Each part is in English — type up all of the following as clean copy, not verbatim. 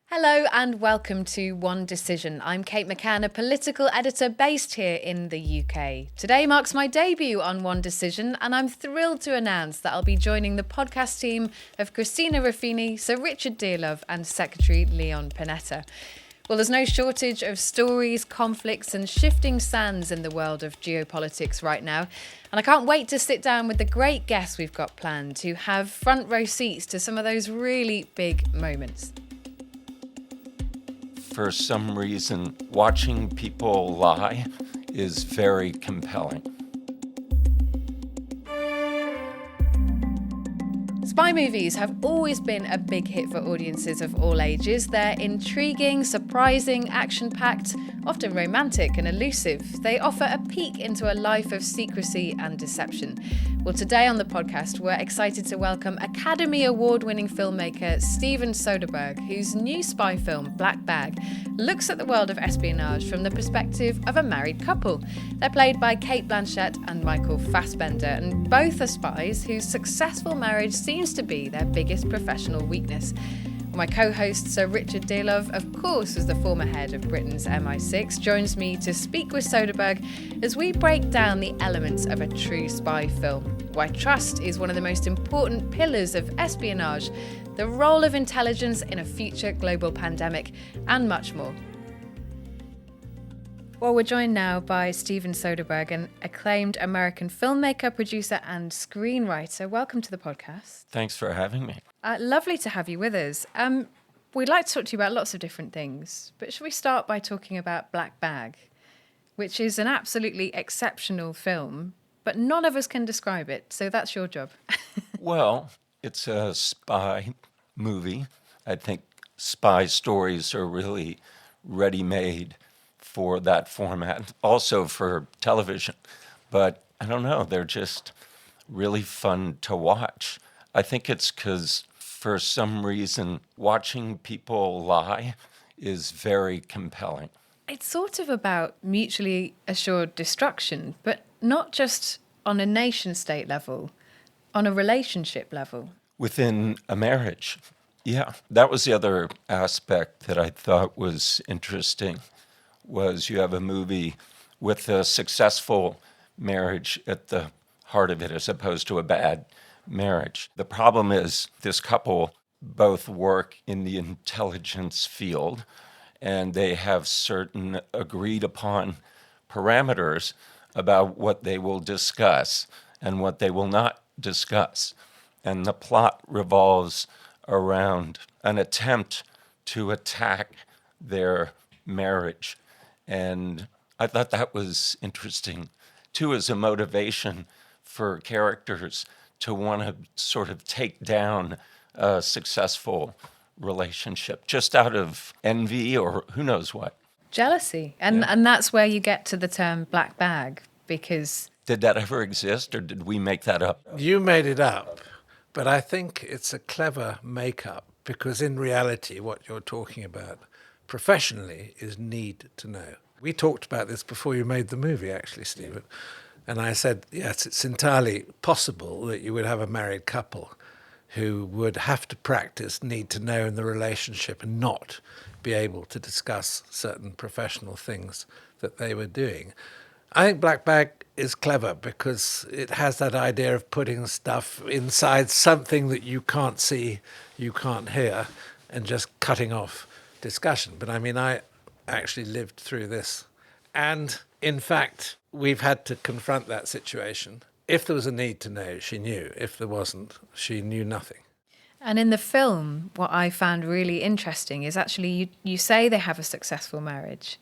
Hello and welcome to One Decision. I'm Kate McCann, a political editor based here in the UK. Today marks my debut on One Decision, and I'm thrilled to announce that I'll be joining the podcast team of Christina Ruffini, Sir Richard Dearlove and Secretary Leon Panetta. Well, there's no shortage of stories, conflicts and shifting sands in the world of geopolitics right now. And I can't wait to sit down with the great guests we've got planned to have front row seats to some of those really big moments. For some reason, watching people lie is very compelling. Spy movies have always been a big hit for audiences of all ages. They're intriguing, surprising, action-packed, often romantic and elusive. They offer a peek into a life of secrecy and deception. Well, today on the podcast, we're excited to welcome Academy Award-winning filmmaker Steven Soderbergh, whose new spy film, Black Bag, looks at the world of espionage from the perspective of a married couple. They're played by Cate Blanchett and Michael Fassbender, and both are spies whose successful marriage seems to be their biggest professional weakness. My co-host, Sir Richard Dearlove, of course, was the former head of Britain's MI6, joins me to speak with Soderbergh as we break down the elements of a true spy film, why trust is one of the most important pillars of espionage, the role of intelligence in a future global pandemic, and much more. Well, we're joined now by Steven Soderbergh, an acclaimed American filmmaker, producer, and screenwriter. Welcome to the podcast. Thanks for having me. Lovely to have you with us. We'd like to talk to you about lots of different things, but should we start by talking about Black Bag, which is an absolutely exceptional film, but none of us can describe it, so that's your job. Well, it's a spy movie. I think spy stories are really ready-made for that format, also for television. But I don't know, they're just really fun to watch. I think it's because for some reason, watching people lie is very compelling. It's sort of about mutually assured destruction, but not just on a nation state level, on a relationship level. Within a marriage, yeah. That was the other aspect that I thought was interesting, was you have a movie with a successful marriage at the heart of it as opposed to a bad marriage. The problem is this couple both work in the intelligence field and they have certain agreed upon parameters about what they will discuss and what they will not discuss. And the plot revolves around an attempt to attack their marriage. And I thought that was interesting, too, as a motivation for characters to want to sort of take down a successful relationship, just out of envy or who knows what. Jealousy. And that's where you get to the term black bag, because... Did that ever exist, or did we make that up? You made it up, but I think it's a clever make-up, because in reality, what you're talking about professionally is need to know. We talked about this before you made the movie, actually, Stephen. And I said, yes, it's entirely possible that you would have a married couple who would have to practice need to know in the relationship and not be able to discuss certain professional things that they were doing. I think Black Bag is clever because it has that idea of putting stuff inside something that you can't see, you can't hear, and just cutting off discussion. But I mean, I actually lived through this. And in fact, we've had to confront that situation. If there was a need to know, she knew. If there wasn't, she knew nothing. And in the film, what I found really interesting is actually you say they have a successful marriage,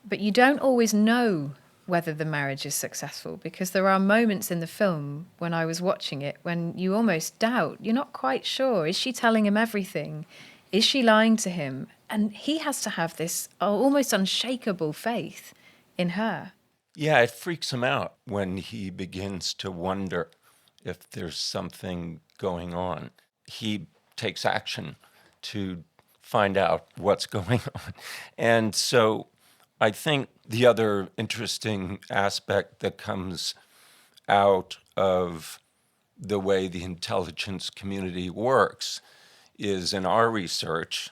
but you don't always know whether the marriage is successful, because there are moments in the film when I was watching it when you almost doubt. You're not quite sure. Is she telling him everything? Is she lying to him? And he has to have this almost unshakable faith in her. Yeah, it freaks him out when he begins to wonder if there's something going on. He takes action to find out what's going on. And so I think the other interesting aspect that comes out of the way the intelligence community works is, in our research,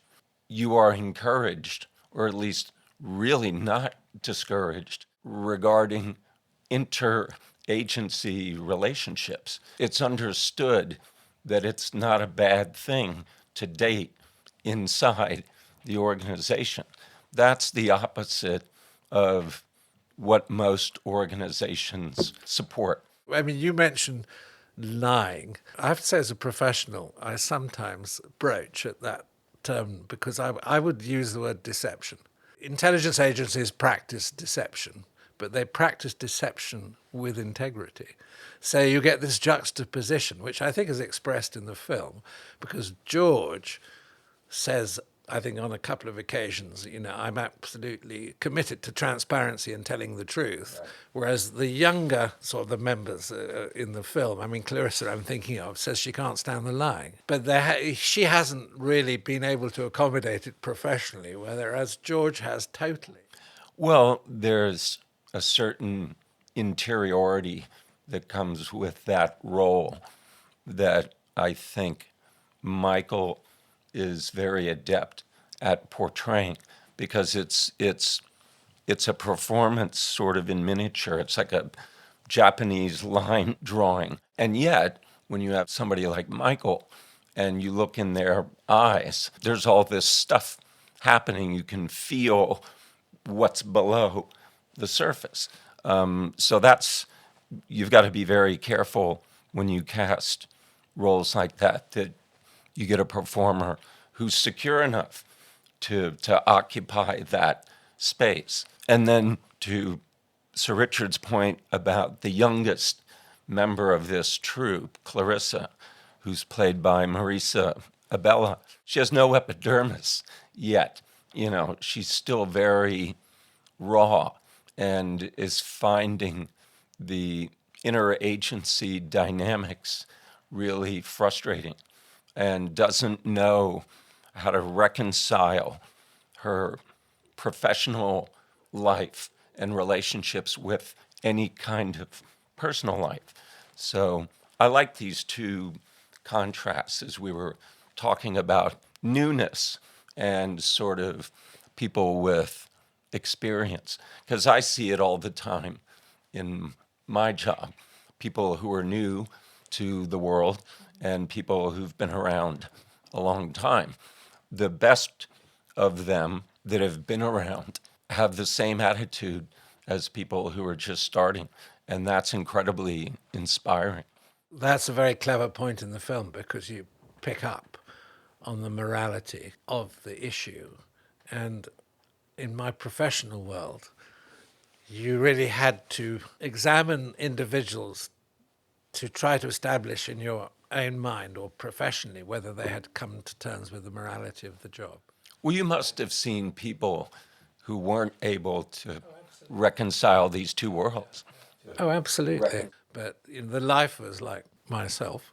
you are encouraged, or at least really not discouraged, regarding interagency relationships. It's understood that it's not a bad thing to date inside the organization. That's the opposite of what most organizations support. I mean, you mentioned lying. I have to say, as a professional, I sometimes broach at that term because I would use the word deception. Intelligence agencies practice deception, but they practice deception with integrity. So you get this juxtaposition, which I think is expressed in the film, because George says, I think on a couple of occasions, I'm absolutely committed to transparency and telling the truth. Right. Whereas the younger sort of the members in the film, I mean, Clarissa, I'm thinking of, says she can't stand the lying. But she hasn't really been able to accommodate it professionally, whereas George has totally. Well, there's a certain interiority that comes with that role that I think Michael is very adept at portraying, because it's a performance sort of in miniature. It's like a Japanese line drawing. And yet, when you have somebody like Michael and you look in their eyes, there's all this stuff happening. You can feel what's below the surface. So you've got to be very careful when you cast roles like that you get a performer who's secure enough to occupy that space. And then to Sir Richard's point about the youngest member of this troupe, Clarissa, who's played by Marisa Abella, she has no epidermis yet. She's still very raw and is finding the interagency dynamics really frustrating, and doesn't know how to reconcile her professional life and relationships with any kind of personal life. So I like these two contrasts as we were talking about newness and sort of people with experience, because I see it all the time in my job. People who are new to the world and people who've been around a long time. The best of them that have been around have the same attitude as people who are just starting, and that's incredibly inspiring. That's a very clever point in the film, because you pick up on the morality of the issue. And in my professional world, you really had to examine individuals to try to establish in your own mind or professionally whether they had come to terms with the morality of the job. Well, you must have seen people who weren't able to reconcile these two worlds. Oh, absolutely. Right. But the lifers like myself,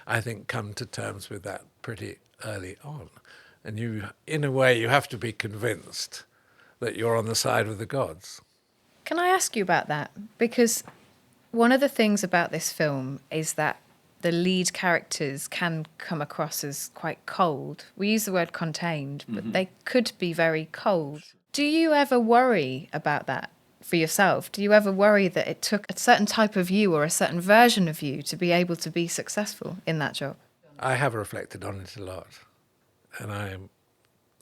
I think, come to terms with that pretty early on. And in a way, you have to be convinced that you're on the side of the gods. Can I ask you about that? Because one of the things about this film is that the lead characters can come across as quite cold. We use the word contained, but they could be very cold. Do you ever worry about that for yourself? Do you ever worry that it took a certain type of you or a certain version of you to be able to be successful in that job? I have reflected on it a lot, and I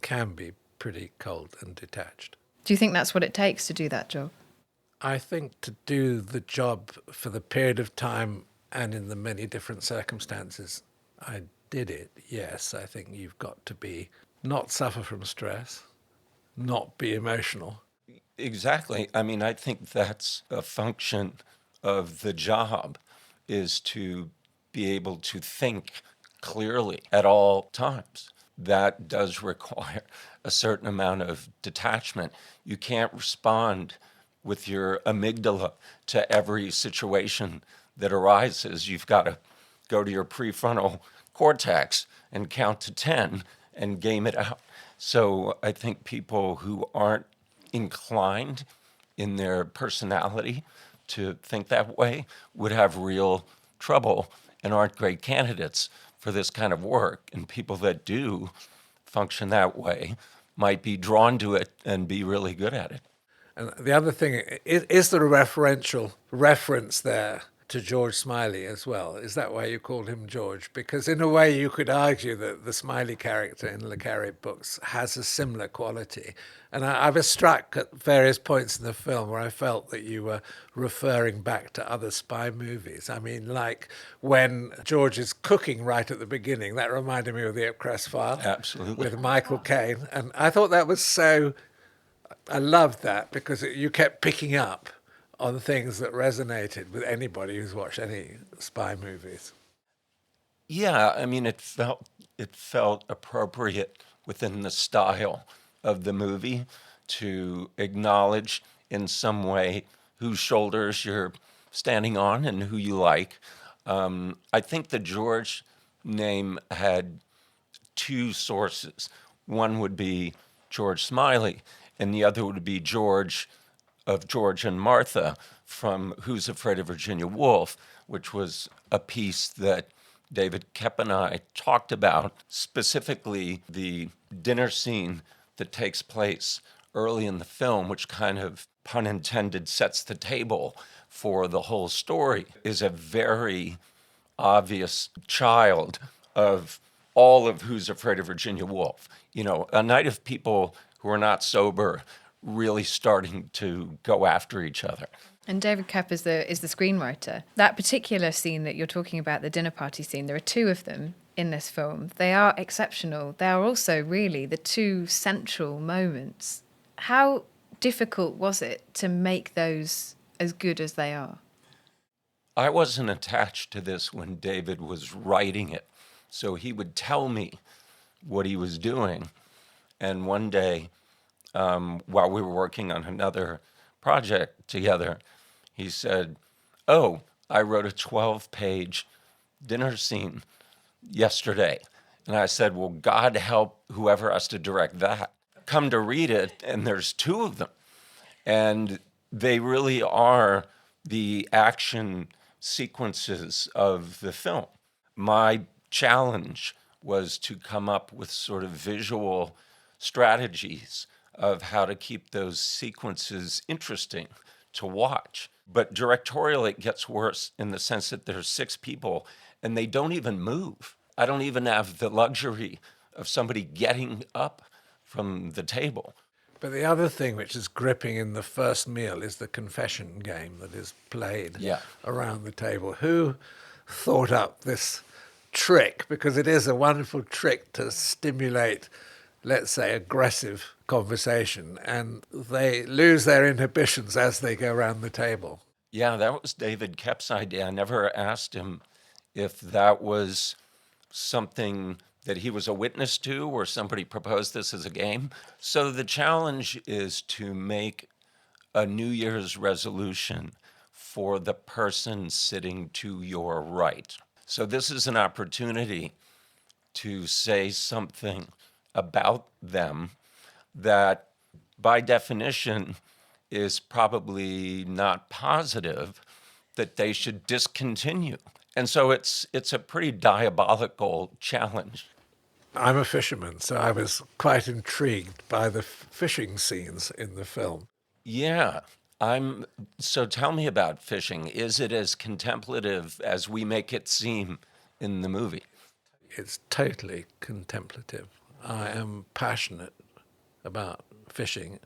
can be pretty cold and detached. Do you think that's what it takes to do that job? I think to do the job for the period of time and in the many different circumstances I did it, yes, I think you've got to not suffer from stress, not be emotional. Exactly. I mean, I think that's a function of the job, is to be able to think clearly at all times. That does require a certain amount of detachment. You can't respond with your amygdala to every situation that arises. You've got to go to your prefrontal cortex and count to 10 and game it out. So I think people who aren't inclined in their personality to think that way would have real trouble and aren't great candidates for this kind of work. And people that do function that way might be drawn to it and be really good at it. And the other thing, is there a referential reference there to George Smiley as well? Is that why you called him George? Because in a way you could argue that the Smiley character in Le Carre books has a similar quality. And I was struck at various points in the film where I felt that you were referring back to other spy movies. I mean, like when George is cooking right at the beginning, that reminded me of The Ipcress File. Absolutely. With Michael Caine. And I thought that was so... I loved that because you kept picking up on things that resonated with anybody who's watched any spy movies. Yeah, I mean, it felt appropriate within the style of the movie to acknowledge in some way whose shoulders you're standing on and who you like. I think the George name had two sources. One would be George Smiley, and the other would be George of George and Martha from Who's Afraid of Virginia Woolf, which was a piece that David Koepp and I talked about, specifically the dinner scene that takes place early in the film, which kind of, pun intended, sets the table for the whole story, is a very obvious child of all of Who's Afraid of Virginia Woolf. You know, a night of people who are not sober really starting to go after each other. And David Koepp is the screenwriter. That particular scene that you're talking about, the dinner party scene, there are two of them in this film. They are exceptional. They are also really the two central moments. How difficult was it to make those as good as they are? I wasn't attached to this when David was writing it, so he would tell me what he was doing. And one day, while we were working on another project together, he said, "Oh, I wrote a 12-page dinner scene yesterday." And I said, "Well, God help whoever has to direct that. Come to read it, and there's two of them. And they really are the action sequences of the film." My challenge was to come up with sort of visual strategies of how to keep those sequences interesting to watch. But directorially, it gets worse in the sense that there's 6 people and they don't even move. I don't even have the luxury of somebody getting up from the table. But the other thing which is gripping in the first meal is the confession game that is played around the table. Who thought up this trick? Because it is a wonderful trick to stimulate, let's say, aggressive conversation, and they lose their inhibitions as they go around the table. Yeah, that was David Koepp's idea. I never asked him if that was something that he was a witness to or somebody proposed this as a game. So the challenge is to make a New Year's resolution for the person sitting to your right. So this is an opportunity to say something about them that by definition is probably not positive, that they should discontinue. And so it's a pretty diabolical challenge. I'm a fisherman, so I was quite intrigued by the fishing scenes in the film. Yeah, so tell me about fishing. Is it as contemplative as we make it seem in the movie? It's totally contemplative. I am passionate about fishing,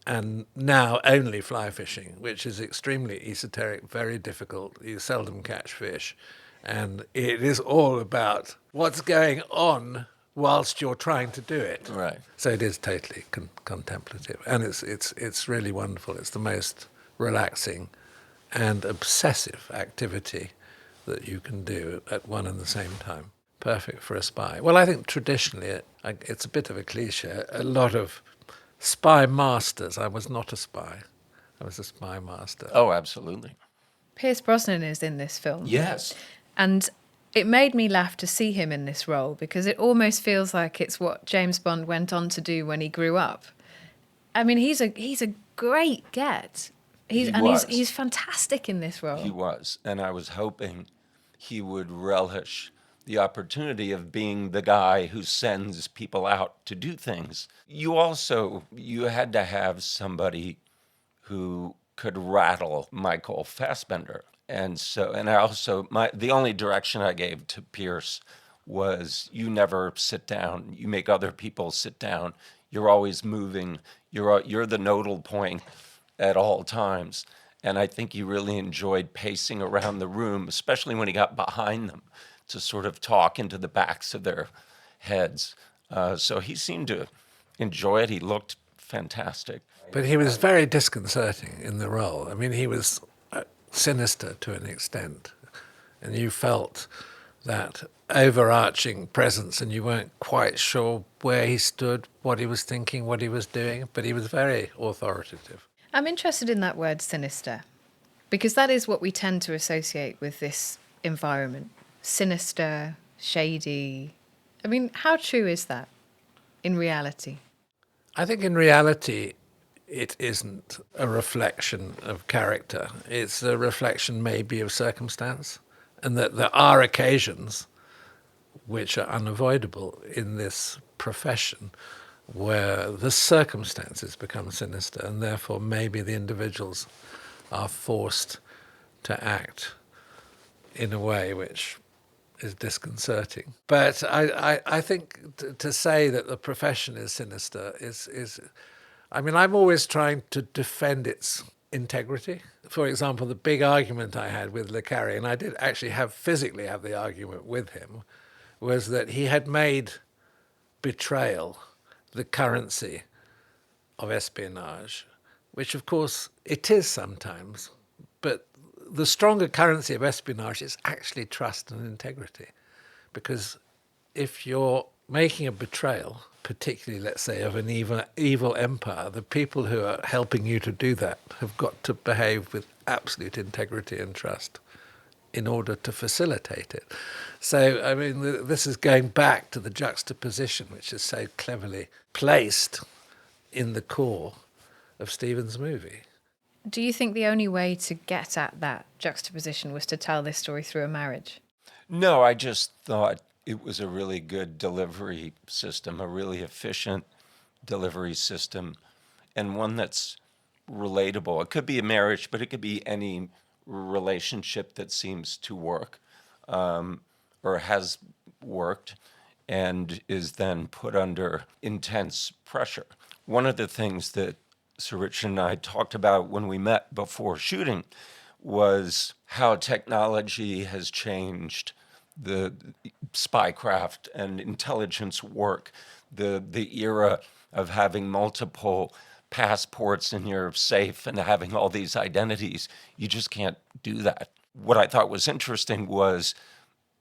and now only fly fishing, which is extremely esoteric, very difficult. You seldom catch fish, and it is all about what's going on whilst you're trying to do it. Right. So it is totally contemplative, and it's really wonderful. It's the most relaxing and obsessive activity that you can do at one and the same time. Perfect for a spy. Well, I think traditionally, it's a bit of a cliche, a lot of spy masters. I was not a spy. I was a spy master. Oh, absolutely. Pierce Brosnan is in this film. Yes. And it made me laugh to see him in this role because it almost feels like it's what James Bond went on to do when he grew up. I mean, he's a great get. He's fantastic in this role. He was. And I was hoping he would relish the opportunity of being the guy who sends people out to do things. You had to have somebody who could rattle Michael Fassbender. And I also, the only direction I gave to Pierce was you never sit down. You make other people sit down. You're always moving. You're the nodal point at all times. And I think he really enjoyed pacing around the room, especially when he got behind them to sort of talk into the backs of their heads. So he seemed to enjoy it. He looked fantastic. But he was very disconcerting in the role. I mean, he was sinister to an extent. And you felt that overarching presence, and you weren't quite sure where he stood, what he was thinking, what he was doing, but he was very authoritative. I'm interested in that word sinister, because that is what we tend to associate with this environment. Sinister, shady. I mean, how true is that in reality? I think in reality, it isn't a reflection of character. It's a reflection maybe of circumstance, and that there are occasions which are unavoidable in this profession where the circumstances become sinister, and therefore maybe the individuals are forced to act in a way which is disconcerting. But I think to say that the profession is sinister is I mean, I'm always trying to defend its integrity. For example, the big argument I had with Le Carre, and I did actually physically have the argument with him, was that he had made betrayal the currency of espionage, which of course it is sometimes, but the stronger currency of espionage is actually trust and integrity. Because if you're making a betrayal, particularly, let's say, of an evil empire, the people who are helping you to do that have got to behave with absolute integrity and trust in order to facilitate it. So, I mean, this is going back to the juxtaposition, which is so cleverly placed in the core of Steven's movie. Do you think the only way to get at that juxtaposition was to tell this story through a marriage? No, I just thought it was a really good delivery system, a really efficient delivery system, and one that's relatable. It could be a marriage, but it could be any relationship that seems to work or has worked and is then put under intense pressure. One of the things that Sir Richard and I talked about when we met before shooting was how technology has changed the spycraft and intelligence work, the era of having multiple passports in your safe and having all these identities. You just can't do that. What I thought was interesting was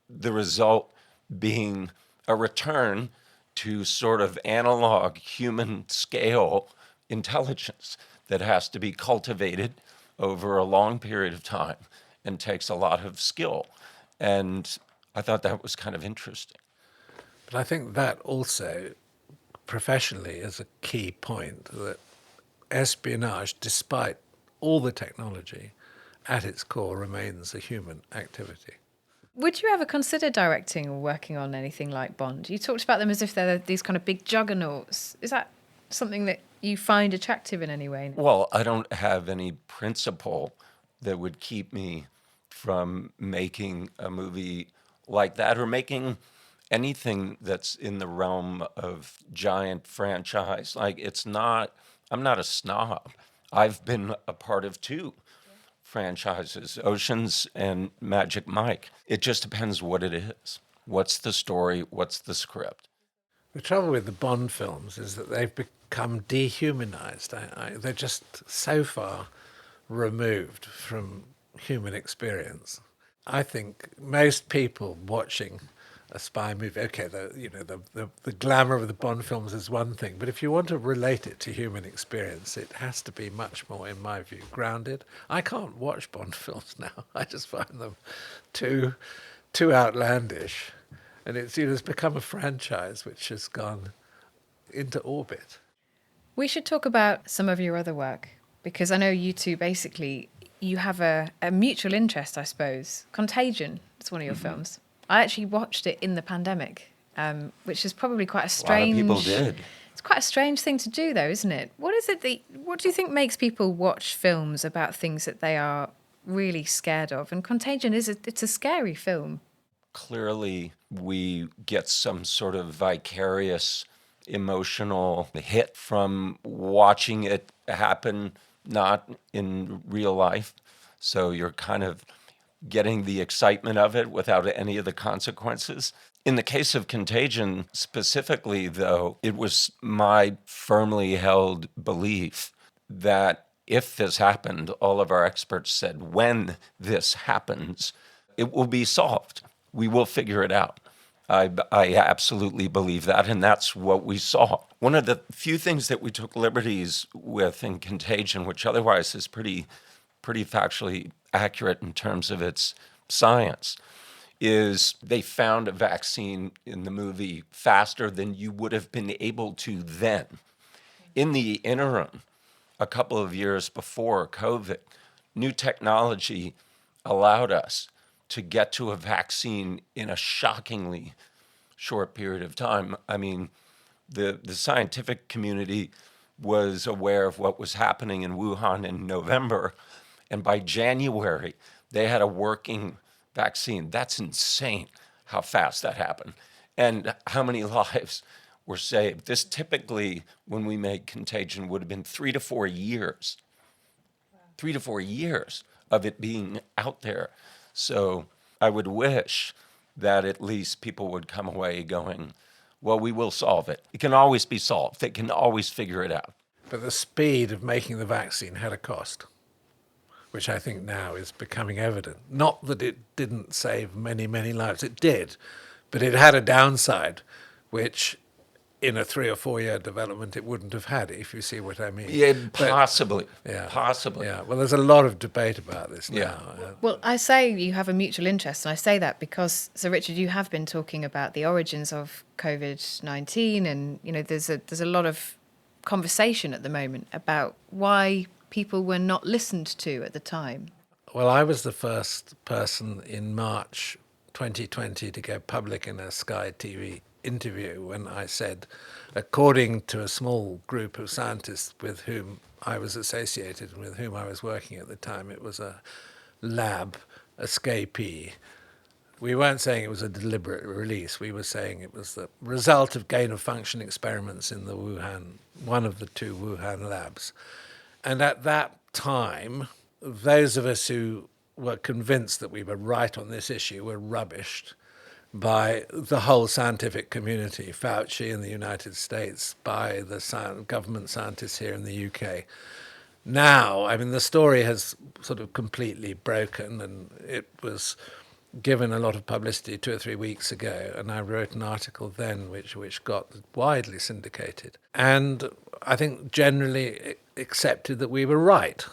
the result being a return to sort of analog human scale intelligence that has to be cultivated over a long period of time and takes a lot of skill. And I thought that was kind of interesting. But I think that also, professionally, is a key point, that espionage, despite all the technology, at its core remains a human activity. Would you ever consider directing or working on anything like Bond? You talked about them as if they're these kind of big juggernauts. Is that something that you find attractive in any way? Well, I don't have any principle that would keep me from making a movie like that or making anything that's in the realm of giant franchise. I'm not a snob. I've been a part of two franchises, Oceans and Magic Mike. It just depends what it is. What's the story? What's the script? The trouble with the Bond films is that they've become dehumanized. They're just so far removed from human experience. I think most people watching a spy movie, okay, the glamour of the Bond films is one thing, but if you want to relate it to human experience, it has to be much more, in my view, grounded. I can't watch Bond films now. I just find them too outlandish. And it's become a franchise which has gone into orbit. We should talk about some of your other work, because I know you two basically, you have a mutual interest, I suppose. Contagion is one of your films. I actually watched it in the pandemic, which is probably quite a strange... A lot of people did. It's quite a strange thing to do, though, isn't it? What do you think makes people watch films about things that they are really scared of? And Contagion it's a scary film. Clearly, we get some sort of vicarious emotional hit from watching it happen, not in real life. So you're kind of getting the excitement of it without any of the consequences. In the case of Contagion specifically, though, it was my firmly held belief that if this happened, all of our experts said, when this happens, it will be solved. We will figure it out. I absolutely believe that, and that's what we saw. One of the few things that we took liberties with in Contagion, which otherwise is pretty factually accurate in terms of its science, is they found a vaccine in the movie faster than you would have been able to then. In the interim, a couple of years before COVID, new technology allowed us to get to a vaccine in a shockingly short period of time. I mean, the scientific community was aware of what was happening in Wuhan in November, and by January, they had a working vaccine. That's insane how fast that happened and how many lives were saved. This typically, when we made Contagion, would have been 3 to 4 years. 3 to 4 years of it being out there. So I would wish that at least people would come away going, well, we will solve it. It can always be solved. They can always figure it out. But the speed of making the vaccine had a cost, which I think now is becoming evident. Not that it didn't save many, many lives. It did. But it had a downside, which in a 3 or 4 year development, it wouldn't have had, if you see what I mean. Yeah, possibly. Possibly. Yeah. Well, there's a lot of debate about this now. Yeah. Well, I say you have a mutual interest, and I say that because, Sir Richard, you have been talking about the origins of COVID-19, and there's a lot of conversation at the moment about why people were not listened to at the time. Well, I was the first person in March 2020 to go public in a Sky TV interview when I said, according to a small group of scientists with whom I was associated and with whom I was working at the time, it was a lab escapee. We weren't saying it was a deliberate release. We were saying it was the result of gain-of-function experiments in the one of the 2 Wuhan labs. And at that time, those of us who were convinced that we were right on this issue were rubbished by the whole scientific community, Fauci in the United States, by the government scientists here in the UK. Now, I mean, the story has sort of completely broken, and it was given a lot of publicity 2 or 3 weeks ago, and I wrote an article then which got widely syndicated. And I think generally accepted that we were right.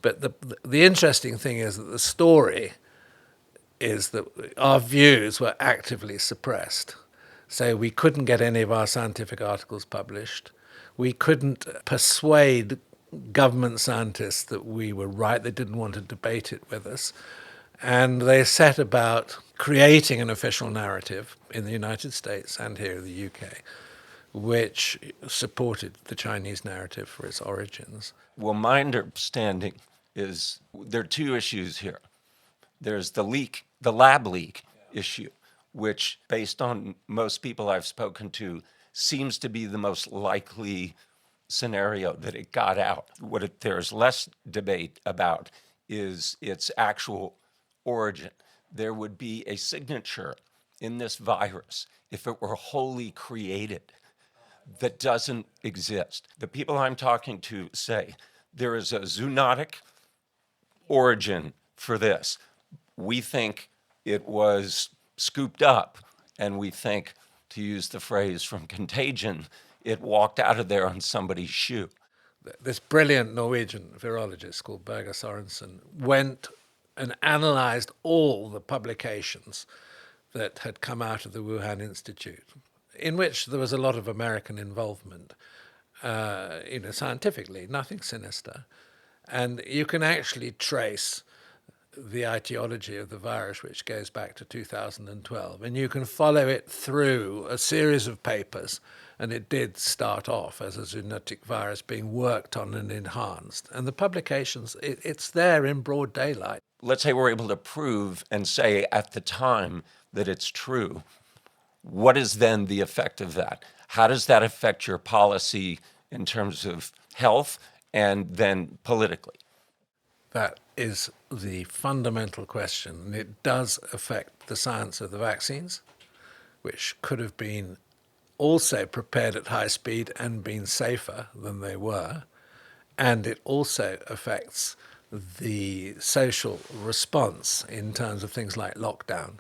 But the interesting thing is that the story is that our views were actively suppressed. So we couldn't get any of our scientific articles published. We couldn't persuade government scientists that we were right. They didn't want to debate it with us. And they set about creating an official narrative in the United States and here in the UK, which supported the Chinese narrative for its origins. Well, my understanding is there are 2 issues here. There's the lab leak issue, which, based on most people I've spoken to, seems to be the most likely scenario that it got out. What there's less debate about is its actual origin. There would be a signature in this virus if it were wholly created that doesn't exist. The people I'm talking to say there is a zoonotic origin for this. We think it was scooped up, and we think, to use the phrase from Contagion, it walked out of there on somebody's shoe. This brilliant Norwegian virologist called Berger Sorensen went and analysed all the publications that had come out of the Wuhan Institute, in which there was a lot of American involvement, scientifically, nothing sinister. And you can actually trace the etiology of the virus, which goes back to 2012. And you can follow it through a series of papers. And it did start off as a zoonotic virus being worked on and enhanced. And the publications, it's there in broad daylight. Let's say we're able to prove and say at the time that it's true. What is then the effect of that? How does that affect your policy in terms of health and then politically? That is the fundamental question. And it does affect the science of the vaccines, which could have been also prepared at high speed and been safer than they were. And it also affects the social response in terms of things like lockdown.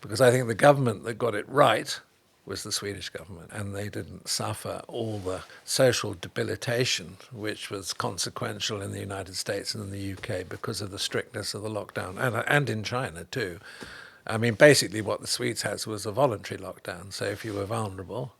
Because I think the government that got it right was the Swedish government, and they didn't suffer all the social debilitation which was consequential in the United States and in the UK because of the strictness of the lockdown, and in China too. I mean, basically what the Swedes had was a voluntary lockdown. So if you were vulnerable,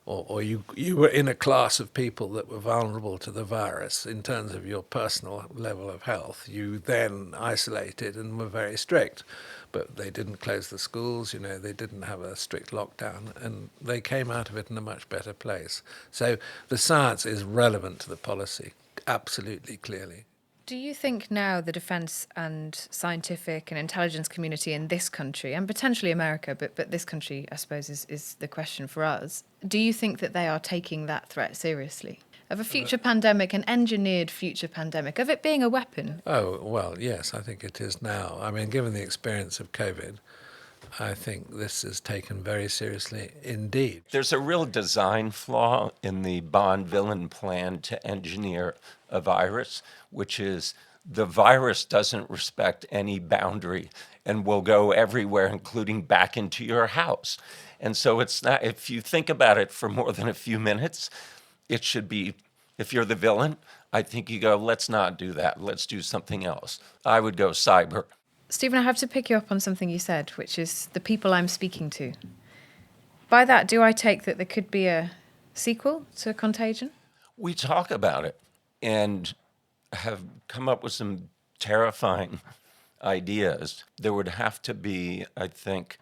or you were in a class of people that were vulnerable to the virus in terms of your personal level of health, you then isolated and were very strict. But they didn't close the schools, they didn't have a strict lockdown, and they came out of it in a much better place. So the science is relevant to the policy, absolutely clearly. Do you think now the defence and scientific and intelligence community in this country, and potentially America, but this country, I suppose, is the question for us, do you think that they are taking that threat seriously? Of a future pandemic, an engineered future pandemic, of it being a weapon? Oh, well, yes, I think it is now. I mean, given the experience of COVID, I think this is taken very seriously indeed. There's a real design flaw in the Bond villain plan to engineer a virus, which is the virus doesn't respect any boundary and will go everywhere, including back into your house. And so it's not, if you think about it for more than a few minutes, it should be, if you're the villain, I think you go, let's not do that. Let's do something else. I would go cyber. Stephen, I have to pick you up on something you said, which is the people I'm speaking to. By that, do I take that there could be a sequel to Contagion? We talk about it and have come up with some terrifying ideas. There would have to be, I think,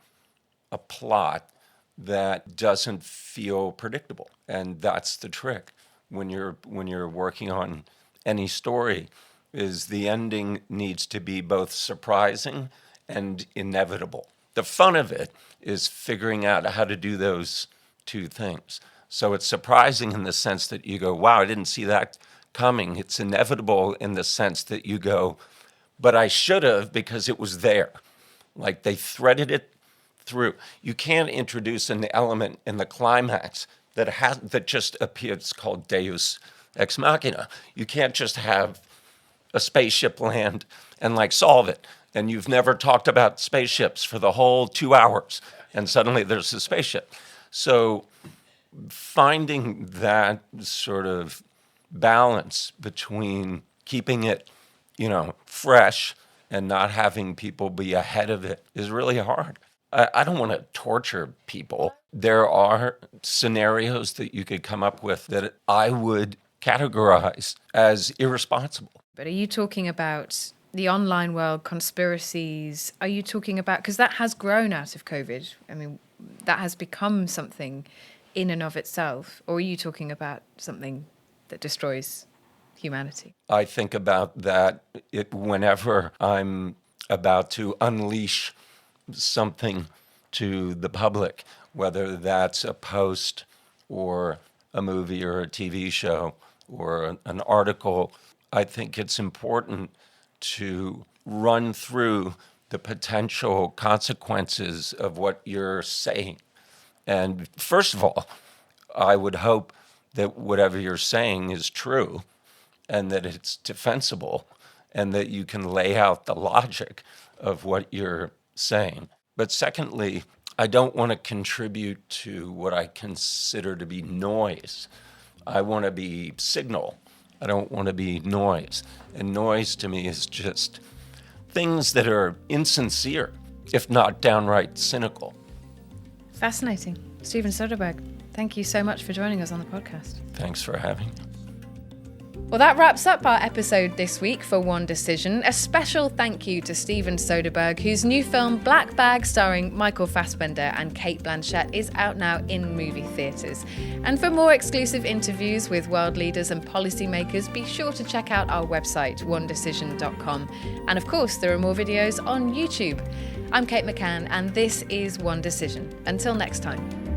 a plot that doesn't feel predictable. And that's the trick when you're working on any story, is the ending needs to be both surprising and inevitable. The fun of it is figuring out how to do those two things. So it's surprising in the sense that you go, wow, I didn't see that coming. It's inevitable in the sense that you go, but I should have, because it was there. Like they threaded it through. You can't introduce an element in the climax that just appears. It's called Deus Ex Machina. You can't just have a spaceship land and like solve it. And you've never talked about spaceships for the whole 2 hours, and suddenly there's a spaceship. So finding that sort of balance between keeping it, fresh and not having people be ahead of it is really hard. I don't want to torture people. There are scenarios that you could come up with that I would categorize as irresponsible. But are you talking about the online world, conspiracies? Are you talking about, because that has grown out of COVID. I mean, that has become something in and of itself. Or are you talking about something that destroys humanity? I think about that whenever I'm about to unleash something to the public, whether that's a post or a movie or a TV show or an article. I think it's important to run through the potential consequences of what you're saying. And first of all, I would hope that whatever you're saying is true and that it's defensible and that you can lay out the logic of what you're saying. But secondly, I don't want to contribute to what I consider to be noise. I want to be signal. I don't want to be noise. And noise to me is just things that are insincere, if not downright cynical. Fascinating. Steven Soderbergh, thank you so much for joining us on the podcast. Thanks for having me. Well, that wraps up our episode this week for One Decision. A special thank you to Steven Soderbergh, whose new film Black Bag, starring Michael Fassbender and Cate Blanchett, is out now in movie theatres. And for more exclusive interviews with world leaders and policymakers, be sure to check out our website, onedecision.com. And of course, there are more videos on YouTube. I'm Kate McCann, and this is One Decision. Until next time.